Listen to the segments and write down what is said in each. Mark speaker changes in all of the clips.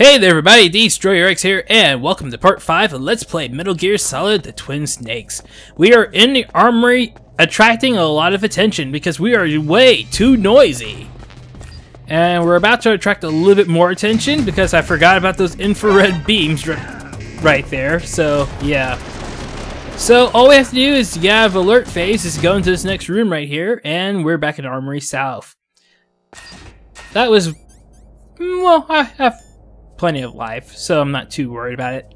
Speaker 1: Hey there everybody, Deepthroat here, and welcome to part 5 of Let's Play Metal Gear Solid: The Twin Snakes. We are in the Armory, attracting a lot of attention because we are way too noisy. And we're about to attract a little bit more attention because I forgot about those infrared beams right there, so yeah. So all we have to do is, alert phase is go into this next room right here, and we're back in Armory South. That was, well, I have plenty of life, so I'm not too worried about it.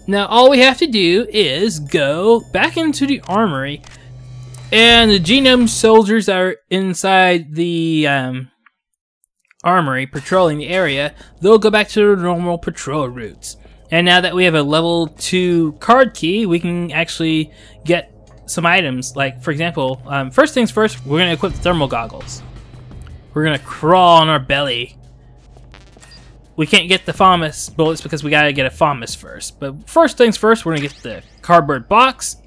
Speaker 1: Now all we have to do is go back into the armory, and the genome soldiers that are inside the armory patrolling the area, they'll go back to their normal patrol routes. And now that we have a level 2 card key, we can actually get some items. Like, for example, first things first, we're going to equip the thermal goggles. We're going to crawl on our belly. We can't get the FAMAS bullets because we gotta get a FAMAS first. But first things first, we're gonna get the cardboard box,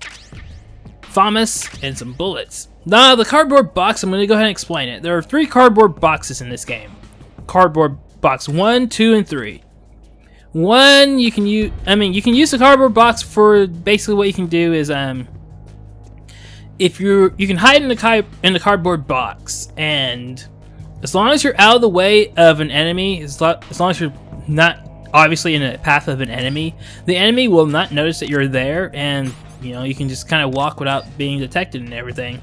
Speaker 1: FAMAS, and some bullets. Now, the cardboard box, I'm gonna go ahead and explain it. There are 3 cardboard boxes in this game. Cardboard box 1, 2, and 3. 1, you can use, you can use the cardboard box for basically what you can do is, if you can hide in the cardboard box, and as long as you're out of the way of an enemy, as long as you're not obviously in the path of an enemy, the enemy will not notice that you're there, and you can just kind of walk without being detected and everything.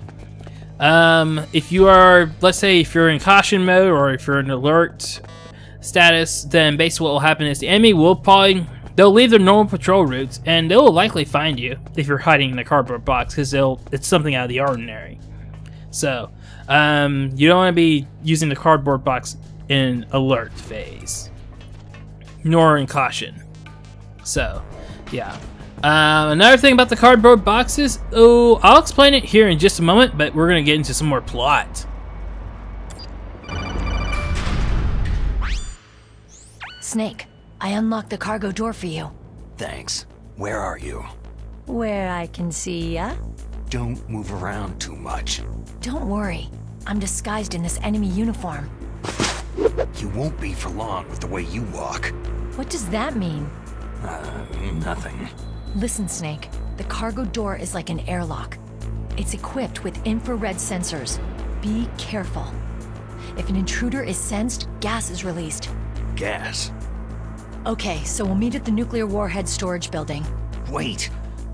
Speaker 1: If you are, let's say, if you're in caution mode or if you're in alert status, then basically what will happen is the enemy will they'll leave their normal patrol routes, and they'll likely find you if you're hiding in the cardboard box because it's something out of the ordinary. So you don't want to be using the cardboard box in alert phase, nor in caution. So, yeah. Another thing about the cardboard boxes, I'll explain it here in just a moment, but we're going to get into some more plot.
Speaker 2: Snake, I unlocked the cargo door for you.
Speaker 3: Thanks. Where are you?
Speaker 2: Where I can see ya.
Speaker 3: Don't move around too much.
Speaker 2: Don't worry. I'm disguised in this enemy uniform.
Speaker 3: You won't be for long with the way you walk.
Speaker 2: What does that mean?
Speaker 3: Nothing.
Speaker 2: Listen, Snake. The cargo door is like an airlock. It's equipped with infrared sensors. Be careful. If an intruder is sensed, gas is released.
Speaker 3: Gas?
Speaker 2: Okay, so we'll meet at the nuclear warhead storage building.
Speaker 3: Wait!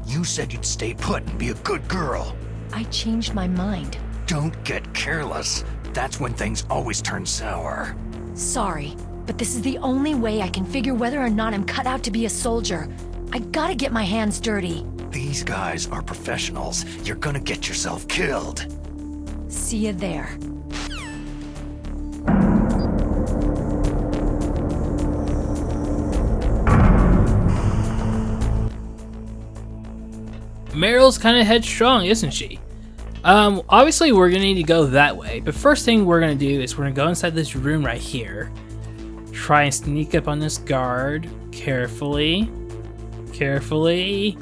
Speaker 3: You said you'd stay put and be a good girl.
Speaker 2: I changed my mind.
Speaker 3: Don't get careless. That's when things always turn sour.
Speaker 2: Sorry, but this is the only way I can figure whether or not I'm cut out to be a soldier. I gotta get my hands dirty.
Speaker 3: These guys are professionals. You're gonna get yourself killed.
Speaker 2: See you there.
Speaker 1: Meryl's kind of headstrong, isn't she? Obviously we're gonna need to go that way, but first thing we're gonna do is we're gonna go inside this room right here. Try and sneak up on this guard carefully. Carefully.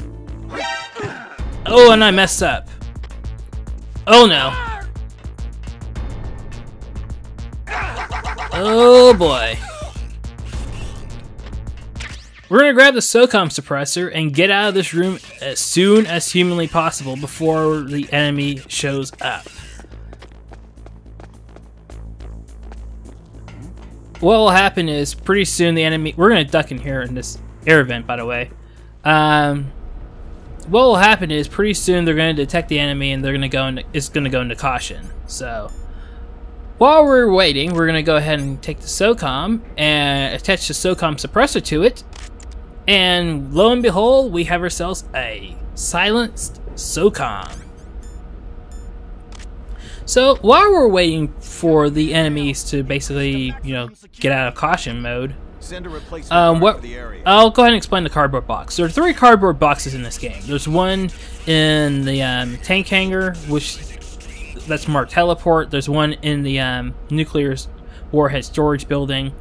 Speaker 1: Oh, and I messed up. Oh no. Oh boy. We're gonna grab the SOCOM suppressor and get out of this room as soon as humanly possible before the enemy shows up. What will happen is pretty soon the enemy. We're gonna duck in here in this air vent, by the way. What will happen is pretty soon they're gonna detect the enemy and they're gonna go into. It's gonna go into caution. So while we're waiting, we're gonna go ahead and take the SOCOM and attach the SOCOM suppressor to it. And lo and behold, we have ourselves a silenced SOCOM. So while we're waiting for the enemies to basically, get out of caution mode, I'll go ahead and explain the cardboard box. There are 3 cardboard boxes in this game. There's one in the tank hangar, that's marked teleport. There's one in the nuclear warhead storage building.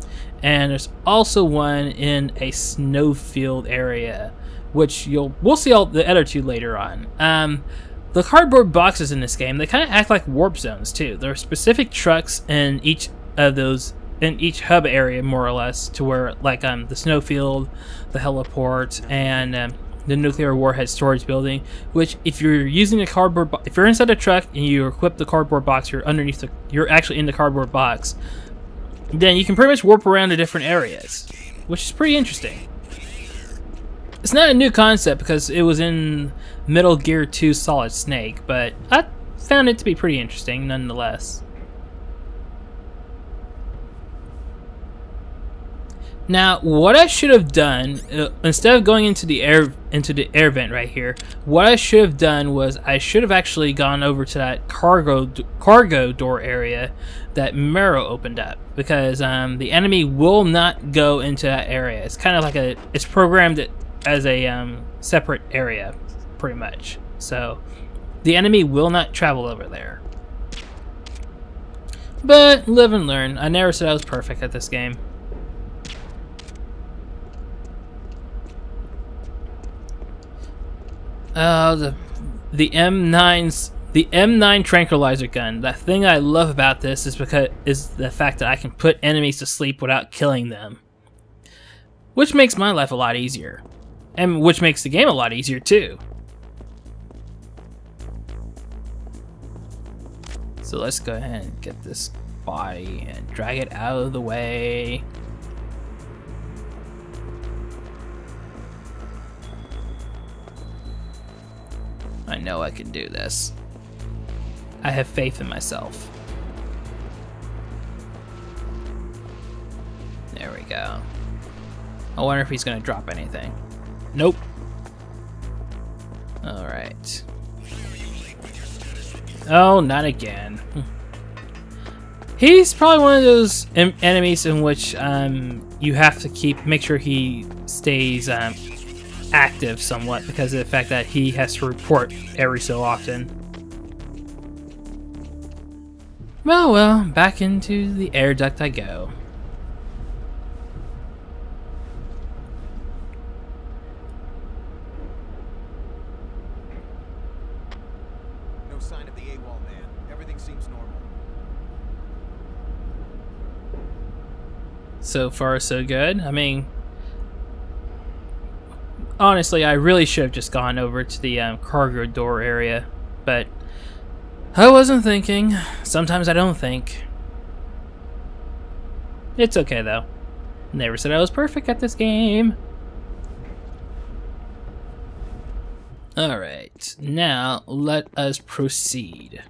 Speaker 1: And there's also one in a snowfield area, which we'll see all the other 2 later on. The cardboard boxes in this game, they kind of act like warp zones too. There are specific trucks in each of those each hub area, more or less, to where like the snowfield, the heliport, and the nuclear warhead storage building. Which, if you're using a cardboard, if you're inside a truck and you equip the cardboard box, you're actually in the cardboard box. Then you can pretty much warp around to different areas, which is pretty interesting. It's not a new concept because it was in Metal Gear 2 Solid Snake, but I found it to be pretty interesting nonetheless. Now, what I should have done, instead of going into the air vent right here, what I should have done was I should have actually gone over to that cargo door area that Meryl opened up, because the enemy will not go into that area. It's kind of like it's programmed as a separate area, pretty much. So the enemy will not travel over there. But live and learn. I never said I was perfect at this game. The M9 tranquilizer gun. The thing I love about this is the fact that I can put enemies to sleep without killing them, which makes my life a lot easier, and which makes the game a lot easier too. So let's go ahead and get this body and drag it out of the way. I know I can do this. I have faith in myself. There we go. I wonder if he's gonna drop anything. Nope. Alright. Oh, not again. He's probably one of those enemies in which you have to make sure he stays active somewhat, because of the fact that he has to report every so often. Well, back into the air duct I go.
Speaker 4: No sign of the AWOL man. Everything seems normal.
Speaker 1: So far, so good. I mean, honestly, I really should have just gone over to the cargo door area, but I wasn't thinking. Sometimes I don't think. It's okay though. Never said I was perfect at this game. Alright, now let us proceed.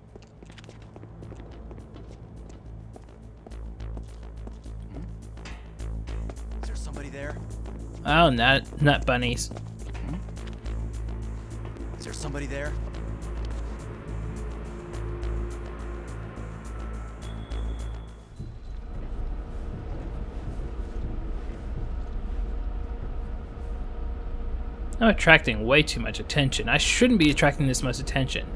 Speaker 4: Is there somebody there?
Speaker 1: Oh, not bunnies.
Speaker 4: Is there somebody there?
Speaker 1: I'm attracting way too much attention. I shouldn't be attracting this much attention.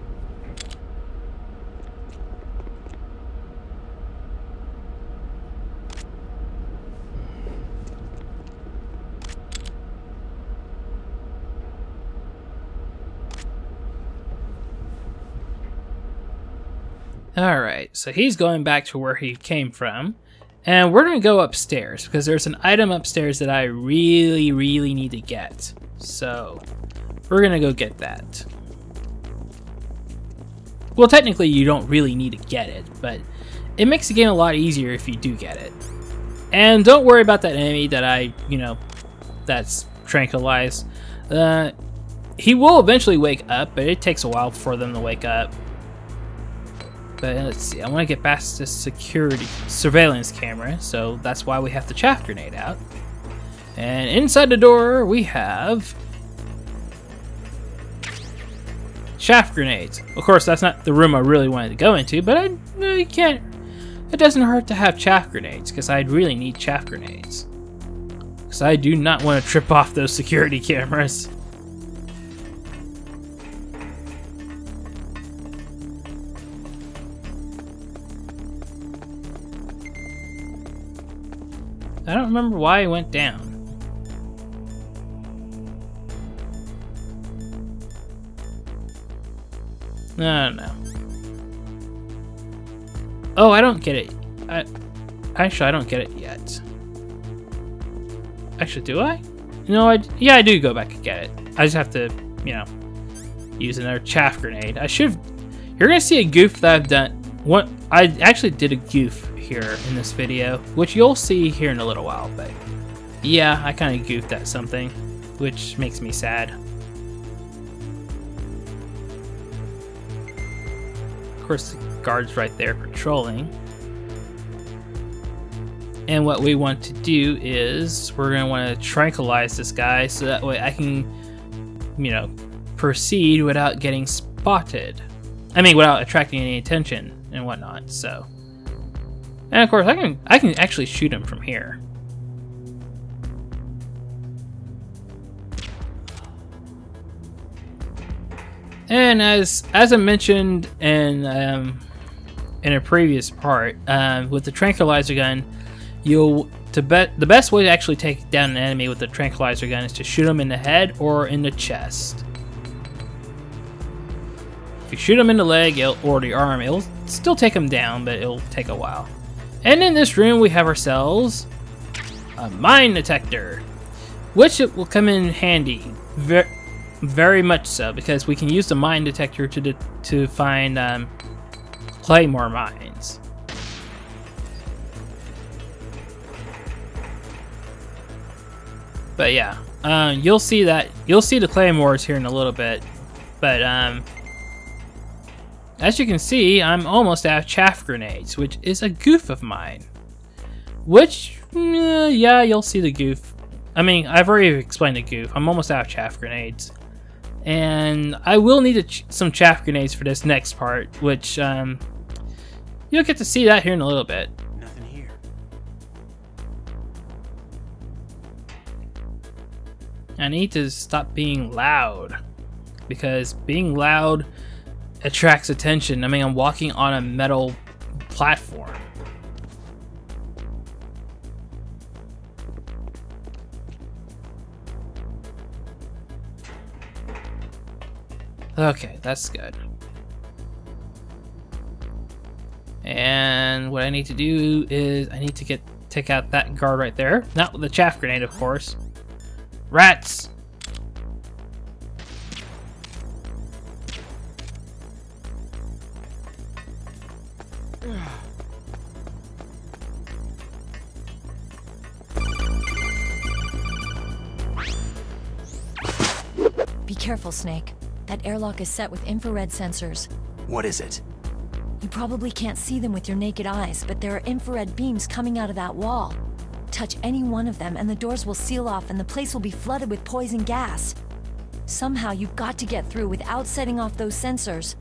Speaker 1: Alright, so he's going back to where he came from. And we're going to go upstairs, because there's an item upstairs that I really, really need to get. So, we're going to go get that. Well, technically you don't really need to get it, but it makes the game a lot easier if you do get it. And don't worry about that enemy that that's tranquilized. He will eventually wake up, but it takes a while for them to wake up. But let's see, I want to get past this security surveillance camera, so that's why we have the chaff grenade out. And inside the door we have chaff grenades. Of course, that's not the room I really wanted to go into, but I can't. It doesn't hurt to have chaff grenades, because I'd really need chaff grenades. Because I do not want to trip off those security cameras. I don't remember why I went down. I don't know. Oh, I don't get it. Actually, I don't get it yet. Actually, do I? No, yeah, I do go back and get it. I just have to, you know, use another chaff grenade. I should. You're gonna see a goof that I've done. What I actually did a goof here in this video, which you'll see here in a little while. But yeah, I kind of goofed at something, which makes me sad. Of course, the guard's right there patrolling. And what we want to do is we're going to want to tranquilize this guy so that way I can, you know, proceed without getting spotted. I mean, without attracting any attention and whatnot. So, and of course, I can actually shoot him from here. And as I mentioned in a previous part, with the tranquilizer gun, the best way to actually take down an enemy with the tranquilizer gun is to shoot them in the head or in the chest. If you shoot them in the leg or the arm, it'll still take them down, but it'll take a while. And in this room, we have ourselves a mine detector, which it will come in handy, very much so, because we can use the mine detector to find claymore mines. But yeah, you'll see the claymores here in a little bit. But as you can see, I'm almost out of chaff grenades, which is a goof of mine. Which, yeah, you'll see the goof. I mean, I've already explained the goof. I'm almost out of chaff grenades. And I will need some chaff grenades for this next part, which you'll get to see that here in a little bit.
Speaker 4: Nothing here.
Speaker 1: I need to stop being loud, because being loud attracts attention. I mean, I'm walking on a metal platform. Okay, that's good. And what I need to do is I need to take out that guard right there. Not with the chaff grenade, of course. Rats!
Speaker 2: Be careful, Snake. That airlock is set with infrared sensors.
Speaker 3: What is it?
Speaker 2: You probably can't see them with your naked eyes, but there are infrared beams coming out of that wall. Touch any one of them and the doors will seal off and the place will be flooded with poison gas. Somehow you've got to get through without setting off those sensors.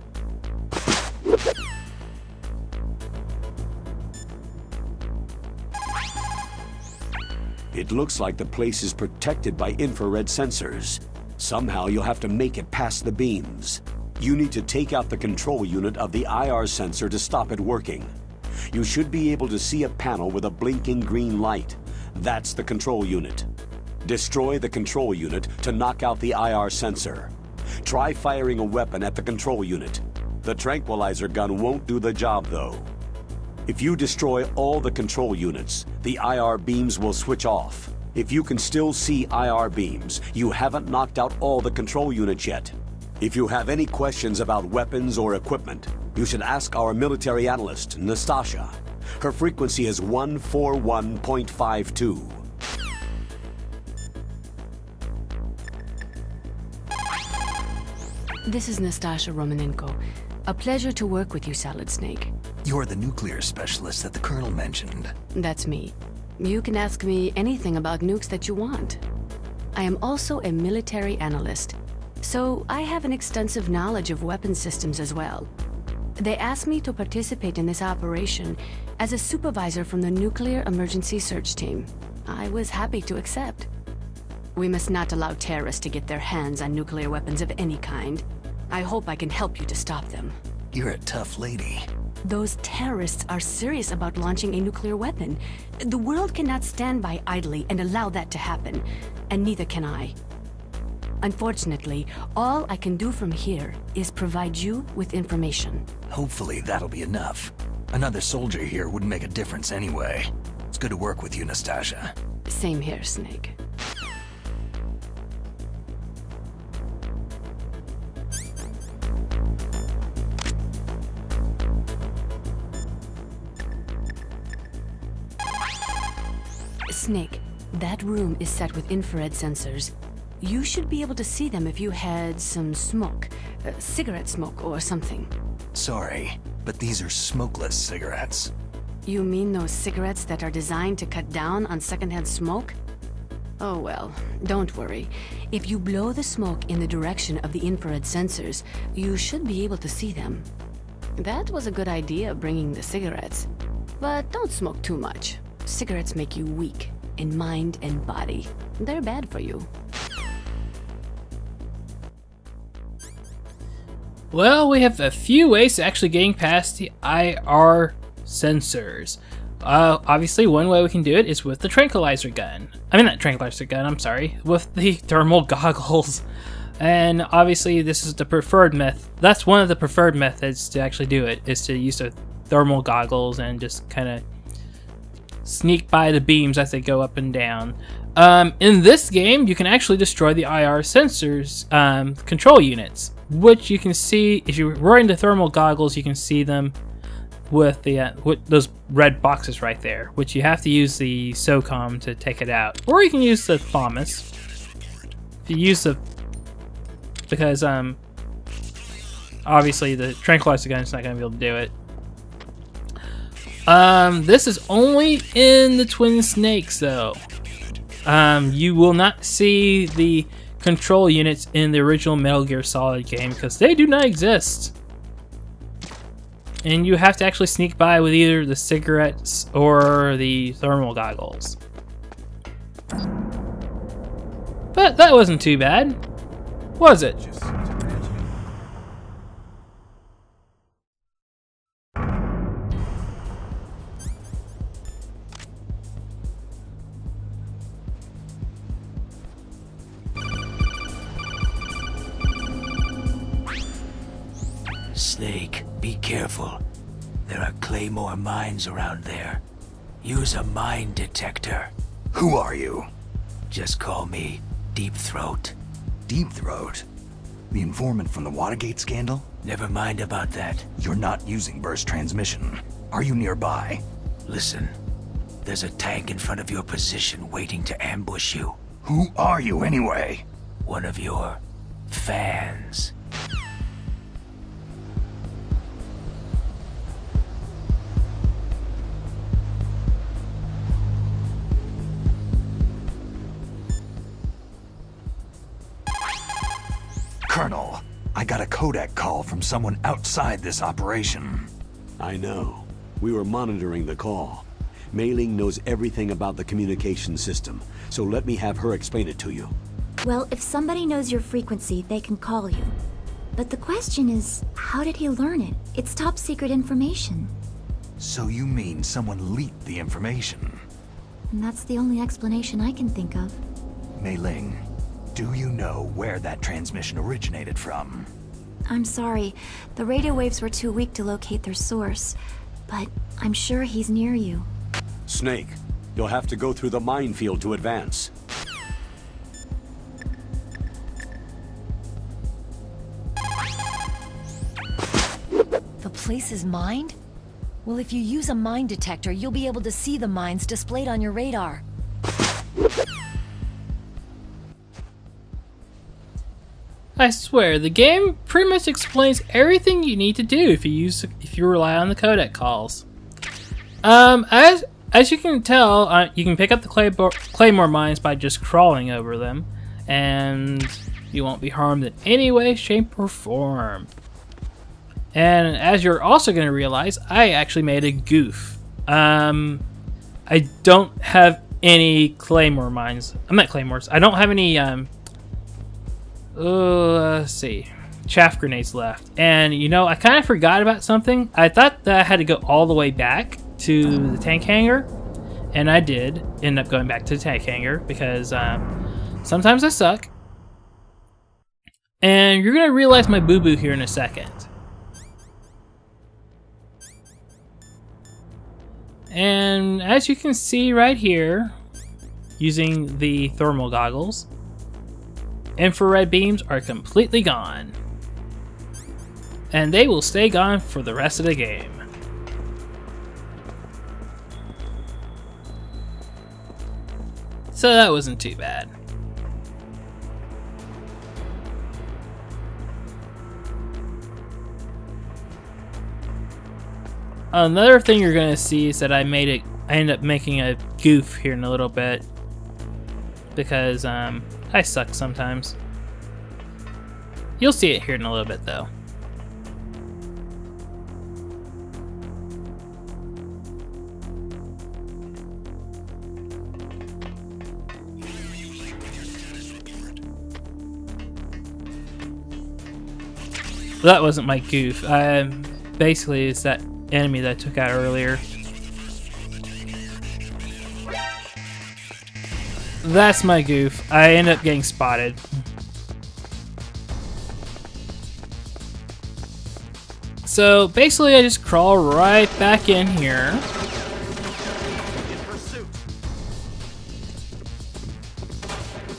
Speaker 5: It looks like the place is protected by infrared sensors. Somehow you'll have to make it past the beams. You need to take out the control unit of the IR sensor to stop it working. You should be able to see a panel with a blinking green light. That's the control unit. Destroy the control unit to knock out the IR sensor. Try firing a weapon at the control unit. The tranquilizer gun won't do the job though. If you destroy all the control units, the IR beams will switch off. If you can still see IR beams, you haven't knocked out all the control units yet. If you have any questions about weapons or equipment, you should ask our military analyst, Nastasha. Her frequency is 141.52.
Speaker 6: This is Nastasha Romanenko. A pleasure to work with you, Salad Snake.
Speaker 3: You're the nuclear specialist that the Colonel mentioned.
Speaker 6: That's me. You can ask me anything about nukes that you want. I am also a military analyst, so I have an extensive knowledge of weapon systems as well. They asked me to participate in this operation as a supervisor from the Nuclear Emergency Search Team. I was happy to accept. We must not allow terrorists to get their hands on nuclear weapons of any kind. I hope I can help you to stop them.
Speaker 3: You're a tough lady.
Speaker 6: Those terrorists are serious about launching a nuclear weapon. The world cannot stand by idly and allow that to happen, and neither can I. Unfortunately, all I can do from here is provide you with information.
Speaker 3: Hopefully that'll be enough. Another soldier here wouldn't make a difference anyway. good to work with you, Nastasia.
Speaker 6: Same here, Snake. Snake, that room is set with infrared sensors. You should be able to see them if you had some smoke. Cigarette smoke or something.
Speaker 3: Sorry, but these are smokeless cigarettes.
Speaker 6: You mean those cigarettes that are designed to cut down on secondhand smoke? Oh well, don't worry. If you blow the smoke in the direction of the infrared sensors, you should be able to see them. That was a good idea, bringing the cigarettes. But don't smoke too much. Cigarettes make you weak, in mind and body. They're bad for you.
Speaker 1: Well, we have a few ways to actually getting past the IR sensors. Obviously, one way we can do it is with the tranquilizer gun. I mean, not tranquilizer gun, I'm sorry. With the thermal goggles. And obviously, this is the preferred method. That's one of the preferred methods to actually do it, is to use the thermal goggles and just kind of sneak by the beams as they go up and down. In this game, you can actually destroy the IR sensors control units, which you can see if you're wearing the thermal goggles. You can see them with the with those red boxes right there, which you have to use the SOCOM to take it out, or you can use the THAMAS. If you use the, because obviously the tranquilizer gun is not going to be able to do it. This is only in the Twin Snakes, though. You will not see the control units in the original Metal Gear Solid game because they do not exist. And you have to actually sneak by with either the cigarettes or the thermal goggles. But that wasn't too bad, was it?
Speaker 3: Snake, be careful. There are Claymore mines around there. Use a mine detector. Who are you? Just call me Deepthroat.
Speaker 7: Deepthroat? The informant from the Watergate scandal?
Speaker 3: Never mind about that.
Speaker 7: You're not using burst transmission. Are you nearby?
Speaker 3: Listen, there's a tank in front of your position waiting to ambush you.
Speaker 7: Who are you anyway?
Speaker 3: One of your fans.
Speaker 7: Colonel, I got a codec call from someone outside this operation.
Speaker 5: I know. We were monitoring the call. Mei Ling knows everything about the communication system, so let me have her explain it to you.
Speaker 8: Well, if somebody knows your frequency, they can call you. But the question is, how did he learn it? It's top secret information.
Speaker 7: So you mean someone leaked the information?
Speaker 8: And that's the only explanation I can think of.
Speaker 7: Mei Ling, do you know where that transmission originated from?
Speaker 8: I'm sorry. The radio waves were too weak to locate their source. But I'm sure he's near you.
Speaker 5: Snake, you'll have to go through the minefield to advance.
Speaker 2: The place is mined? Well, if you use a mine detector, you'll be able to see the mines displayed on your radar.
Speaker 1: I swear, the game pretty much explains everything you need to do if you rely on the codec calls. As you can tell, you can pick up the Claymore mines by just crawling over them, and you won't be harmed in any way, shape, or form. And as you're also going to realize, I actually made a goof. I don't have any Claymore mines. I'm not Claymores. I don't have any, let's see, chaff grenades left. And, you know, I kind of forgot about something. I thought that I had to go all the way back to the tank hangar. And I did end up going back to the tank hangar because sometimes I suck. And you're going to realize my boo-boo here in a second. And as you can see right here, using the thermal goggles, infrared beams are completely gone. And they will stay gone for the rest of the game. So that wasn't too bad. Another thing you're gonna see is that I end up making a goof here in a little bit because I suck sometimes. You'll see it here in a little bit though. That wasn't my goof. Basically, it's that enemy that I took out earlier. That's my goof. I end up getting spotted. So basically, I just crawl right back in here.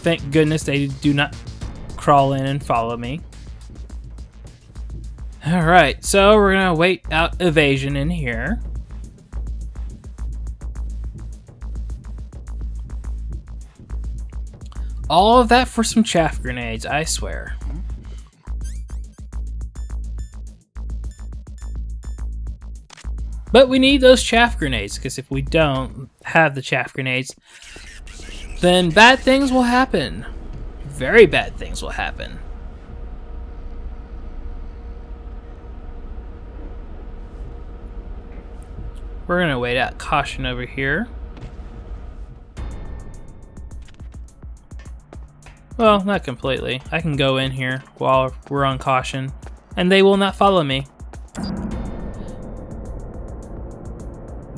Speaker 1: Thank goodness they do not crawl in and follow me. Alright, so we're gonna wait out evasion in here. All of that for some chaff grenades, I swear. But we need those chaff grenades, because if we don't have the chaff grenades, then bad things will happen. Very bad things will happen. We're gonna wait out caution over here. Well, not completely. I can go in here while we're on caution, and they will not follow me.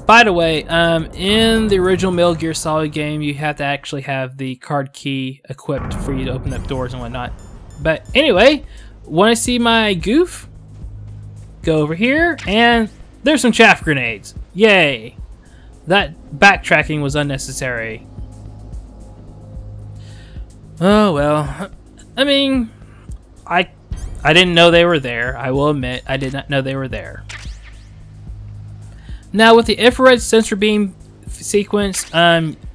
Speaker 1: By the way, in the original Metal Gear Solid game, you have to actually have the card key equipped for you to open up doors and whatnot. But anyway, want to see my goof? Go over here, and there's some chaff grenades. Yay! That backtracking was unnecessary. Oh well. I mean, I didn't know they were there. I will admit, I did not know they were there. Now with the infrared sensor beam sequence,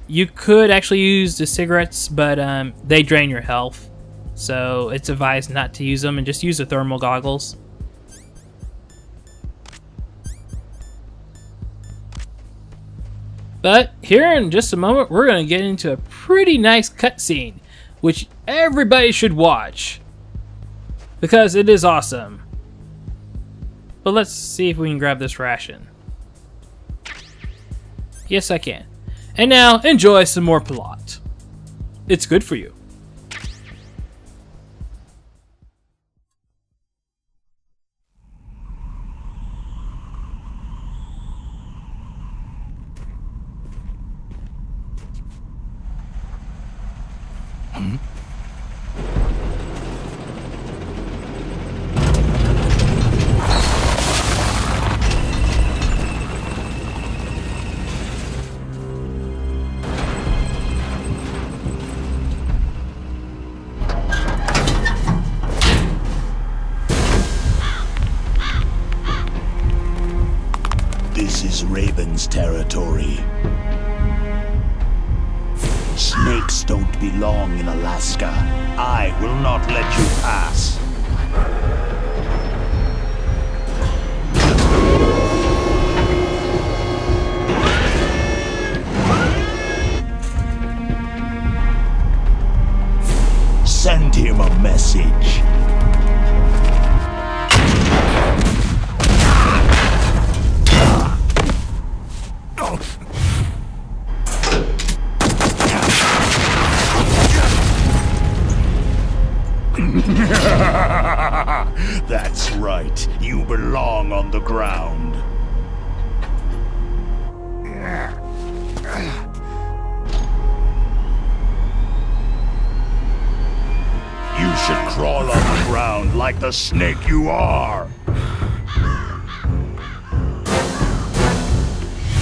Speaker 1: you could actually use the cigarettes, but they drain your health. So it's advised not to use them and just use the thermal goggles. But here in just a moment, we're going to get into a pretty nice cutscene, which everybody should watch, because it is awesome. But let's see if we can grab this ration. Yes, I can. And now, enjoy some more plot. It's good for you.
Speaker 3: This is Raven's territory. Snakes don't belong in Alaska. I will not let you pass. Send him a message. That's right. You belong on the ground. You should crawl on the ground like the snake you are.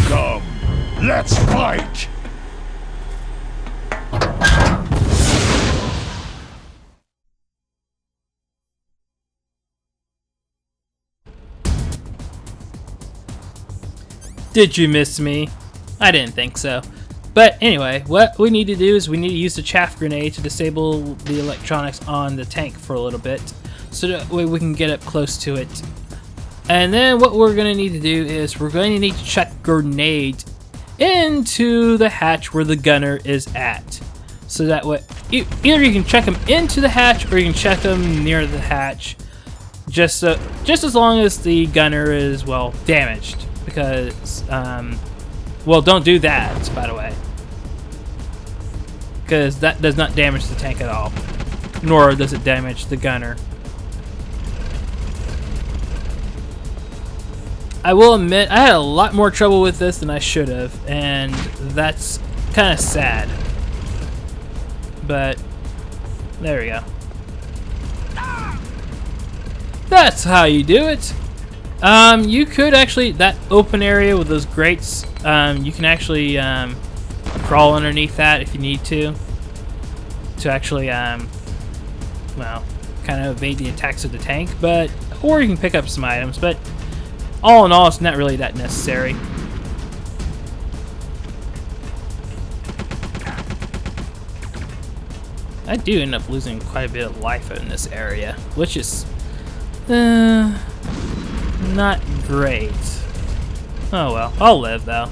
Speaker 3: Come.
Speaker 7: Let's fight!
Speaker 1: Did you miss me? I didn't think so. But anyway, what we need to do is we need to use the chaff grenade to disable the electronics on the tank for a little bit, so that way we can get up close to it. And then what we're going to need to do is we're going to need to chuck grenades into the hatch where the gunner is at. So that way, either you can chuck them into the hatch or you can chuck them near the hatch, just as long as the gunner is, well, damaged. Because, well, don't do that, by the way. Because that does not damage the tank at all. Nor does it damage the gunner. I will admit, I had a lot more trouble with this than I should have. And that's kind of sad. But, there we go. That's how you do it. You could actually, that open area with those grates, you can actually crawl underneath that if you need to actually, well, kind of evade the attacks of the tank, but, or you can pick up some items, but all in all, it's not really that necessary. I do end up losing quite a bit of life in this area, which is, not great. Oh well, I'll live though.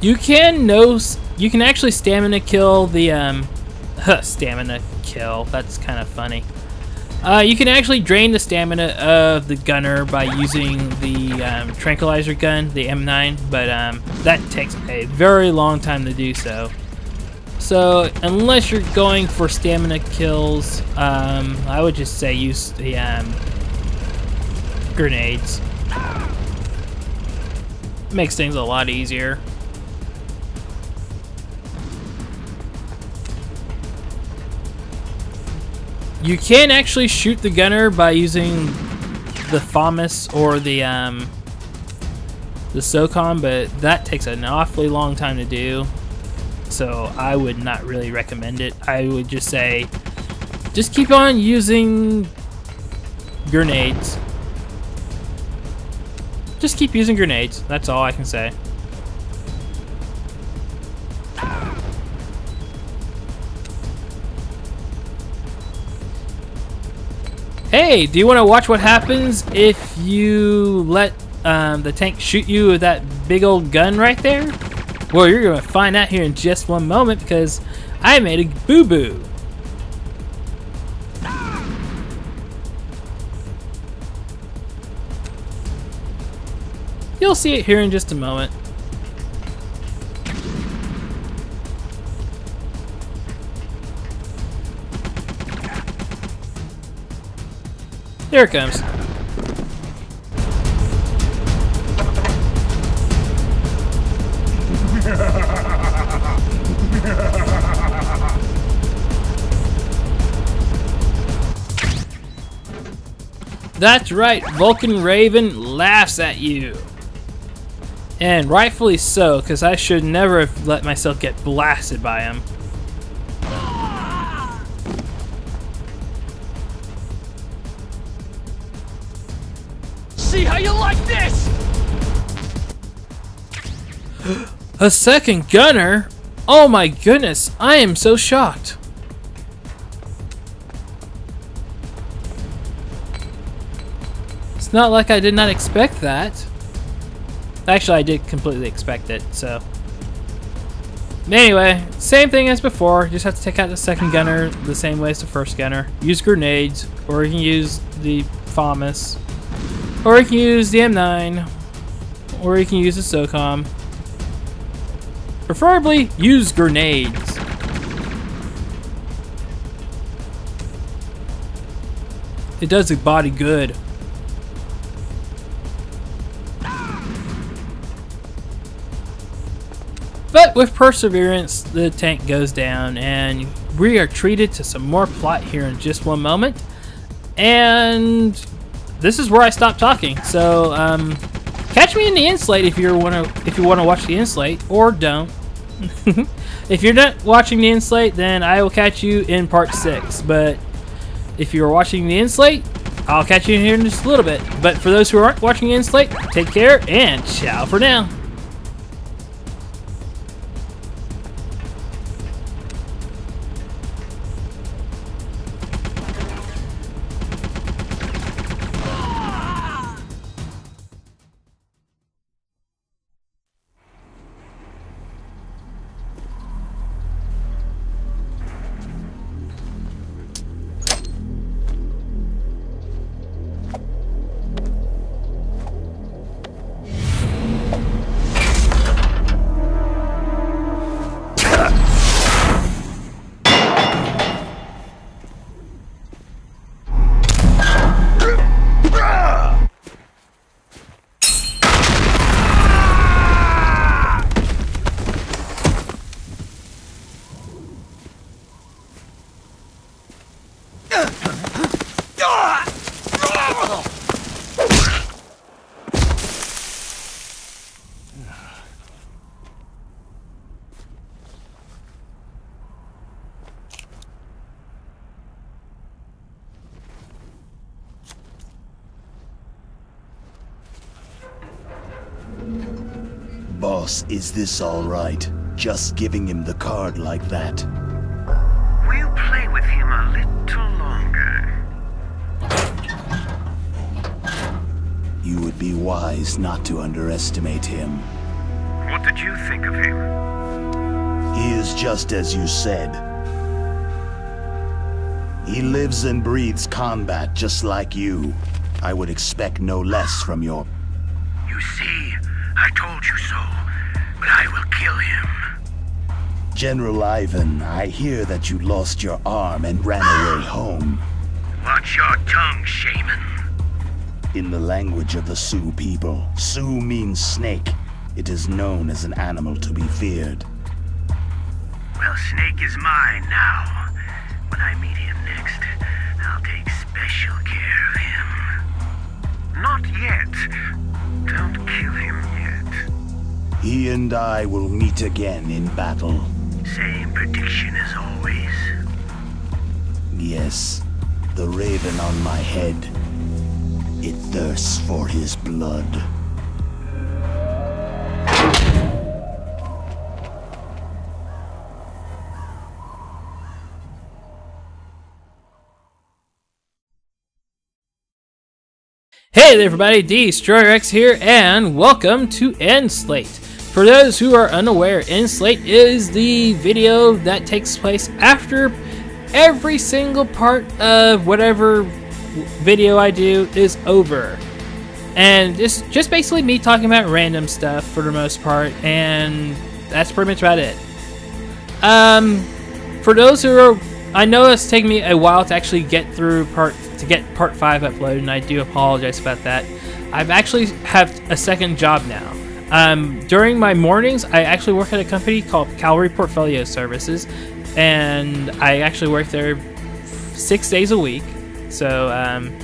Speaker 1: You can actually stamina kill the stamina kill. That's kind of funny. You can actually drain the stamina of the gunner by using the tranquilizer gun, the M9, but that takes a very long time to do so. So, unless you're going for stamina kills, I would just say use the grenades. Makes things a lot easier. You can actually shoot the gunner by using the FAMAS or the SOCOM, but that takes an awfully long time to do. So I would not really recommend it. I would just say, just keep on using grenades. Just keep using grenades. That's all I can say. Hey, do you want to watch what happens if you let the tank shoot you with that big old gun right there? Well, you're going to find out here in just one moment because I made a boo-boo. You'll see it here in just a moment. Here it comes. That's right, Vulcan Raven laughs at you. And rightfully so, because I should never have let myself get blasted by him.
Speaker 9: See how you like this?
Speaker 1: A second gunner? Oh my goodness, I am so shocked. It's not like I did not expect that. Actually, I did completely expect it, so. Anyway, same thing as before. You just have to take out the second gunner the same way as the first gunner. Use grenades, or you can use the FAMAS, or you can use the M9, or you can use the SOCOM. Preferably, use grenades. It does the body good. But with perseverance, the tank goes down, and we are treated to some more plot here in just one moment. And this is where I stop talking. So, catch me in the Inslate if you want to watch the Inslate, or don't. If you're not watching the Inslate, then I will catch you in part 6. But if you're watching the Inslate, I'll catch you in here in just a little bit. But for those who aren't watching the Inslate, take care and ciao for now.
Speaker 9: Boss, is this all right? Just giving him the card like that?
Speaker 10: We'll play with him a little longer.
Speaker 9: You would be wise not to underestimate him.
Speaker 10: What did you think of him?
Speaker 9: He is just as you said. He lives and breathes combat just like you. I would expect no less from your...
Speaker 10: You see, I told you so, but I will kill him.
Speaker 9: General Ivan, I hear that you lost your arm and ran away home.
Speaker 10: Watch your tongue, shaman.
Speaker 9: In the language of the Sioux people, Sioux means snake. It is known as an animal to be feared.
Speaker 10: Well, Snake is mine now. When I meet him next, I'll take special care of him. Not yet. Don't kill him yet.
Speaker 9: He and I will meet again in battle.
Speaker 10: Same prediction as always.
Speaker 9: Yes, the raven on my head. It thirsts for his blood.
Speaker 1: Hey there everybody, Destroyer here, and welcome to Inslate. For those who are unaware, Inslate is the video that takes place after every single part of whatever video I do is over. And it's just basically me talking about random stuff for the most part, and that's pretty much about it. For those who are, I know it's taken me a while to actually get through part 5 uploaded, and I do apologize about that. I've actually have a second job now. During my mornings, I actually work at a company called Cavalry Portfolio Services, and I actually work there 6 days a week. So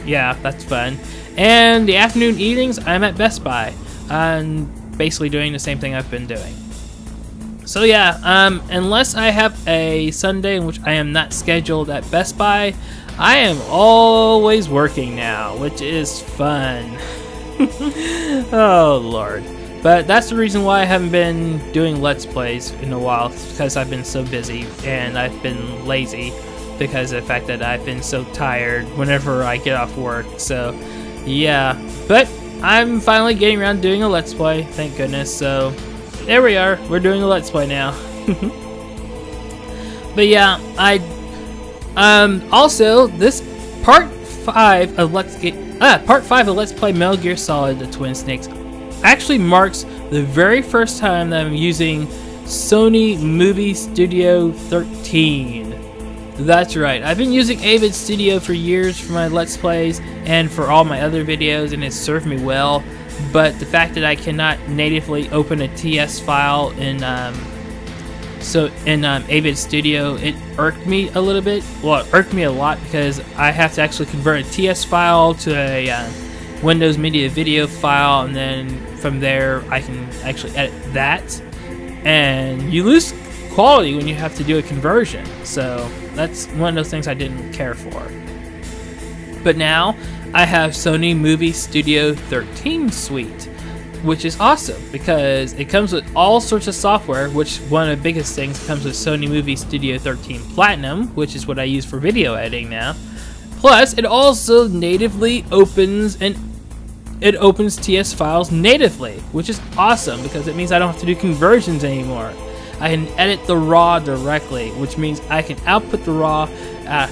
Speaker 1: yeah, that's fun. And the afternoon evenings, I'm at Best Buy. I'm basically doing the same thing I've been doing. So yeah, unless I have a Sunday in which I am not scheduled at Best Buy, I am always working now, which is fun. Oh lord. But that's the reason why I haven't been doing Let's Plays in a while, because I've been so busy and I've been lazy because of the fact that I've been so tired whenever I get off work. So yeah, but I'm finally getting around to doing a Let's Play, thank goodness. So there we are, we're doing a Let's Play now. But yeah, also this part 5 of Let's Play Metal Gear Solid: The Twin Snakes actually marks the very first time that I'm using Sony Movie Studio 13. That's right, I've been using Avid Studio for years for my Let's Plays and for all my other videos, and it's served me well. But the fact that I cannot natively open a TS file in Avid Studio, it irked me a little bit. Well, it irked me a lot because I have to actually convert a TS file to a Windows Media Video file, and then from there I can actually edit that. And you lose quality when you have to do a conversion, so that's one of those things I didn't care for. But now I have Sony Movie Studio 13 Suite, which is awesome because it comes with all sorts of software, which one of the biggest things comes with Sony Movie Studio 13 Platinum, which is what I use for video editing now. Plus, it also natively opens TS files natively, which is awesome because it means I don't have to do conversions anymore. I can edit the RAW directly, which means I can output the RAW at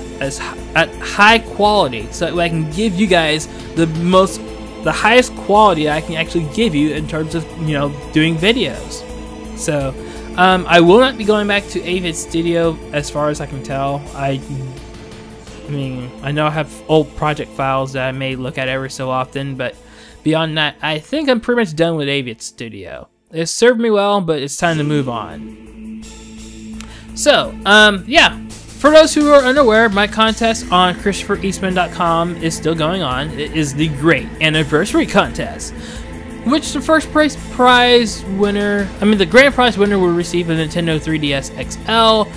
Speaker 1: high quality, so I can give you guys the highest quality I can actually give you in terms of, you know, doing videos. So I will not be going back to Avid Studio as far as I can tell. I mean, I know I have old project files that I may look at every so often, but beyond that, I think I'm pretty much done with Avid Studio. It served me well, but it's time to move on. So, yeah. For those who are unaware, my contest on ChristopherEastman.com is still going on. It is the Great Anniversary Contest, which the first prize winner, the grand prize winner will receive a Nintendo 3DS XL,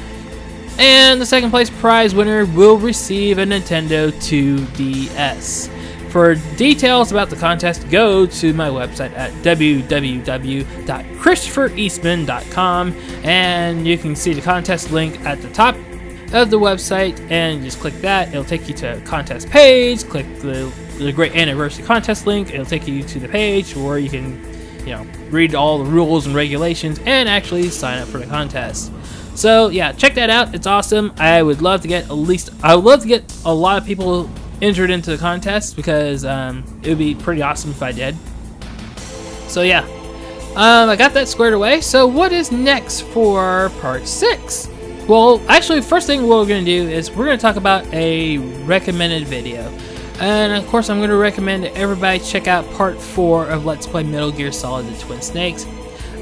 Speaker 1: and the second place prize winner will receive a Nintendo 2DS. For details about the contest, go to my website at www.ChristopherEastman.com, and you can see the contest link at the top of the website, and just click that. It'll take you to a contest page. Click the Great Anniversary Contest link. It'll take you to the page where you can, you know, read all the rules and regulations and actually sign up for the contest. So yeah, check that out. It's awesome. I would love to get a lot of people entered into the contest because it would be pretty awesome if I did. So yeah, I got that squared away. So what is next for part 6? Well, actually, first thing we're going to do is we're going to talk about a recommended video. And of course, I'm going to recommend that everybody check out part 4 of Let's Play Metal Gear Solid: The Twin Snakes.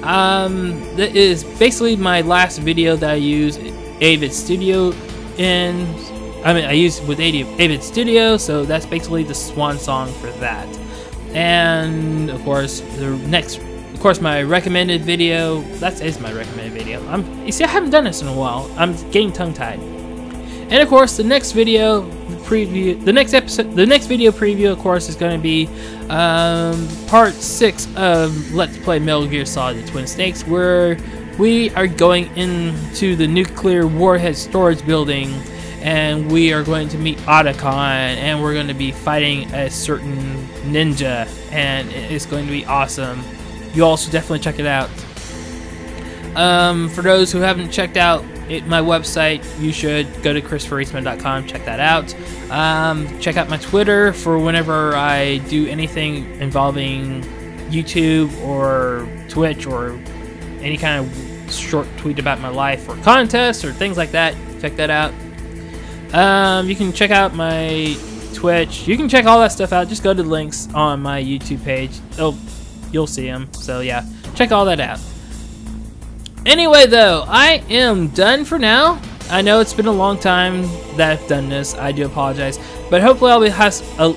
Speaker 1: That is basically my last video that I use Avid Studio in. I use with Avid Studio, so that's basically the swan song for that. And of course, my recommended video. That is my recommended video. You see, I haven't done this in a while. I'm getting tongue-tied. And of course, the next video preview, the next video preview, of course, is going to be part 6 of Let's Play Metal Gear Solid: The Twin Snakes, where we are going into the nuclear warhead storage building, and we are going to meet Otacon, and we're going to be fighting a certain ninja, and it's going to be awesome. You all should definitely check it out. For those who haven't checked out my website, you should go to ChristopherEastman.com, check that out. Check out my Twitter for whenever I do anything involving YouTube or Twitch or any kind of short tweet about my life or contests or things like that. Check that out. You can check out my Twitch. You can check all that stuff out. Just go to the links on my YouTube page. You'll see them. So yeah, check all that out. Anyway, though, I am done for now. I know it's been a long time that I've done this. I do apologize, but hopefully I'm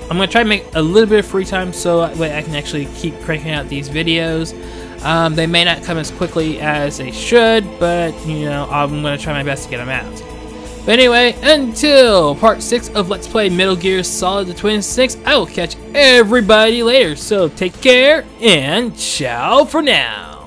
Speaker 1: gonna try to make a little bit of free time so that way I can actually keep cranking out these videos. They may not come as quickly as they should, but you know, I'm gonna try my best to get them out. But anyway, until part 6 of Let's Play Metal Gear Solid: The Twin Snakes, I will catch everybody later. So take care and ciao for now.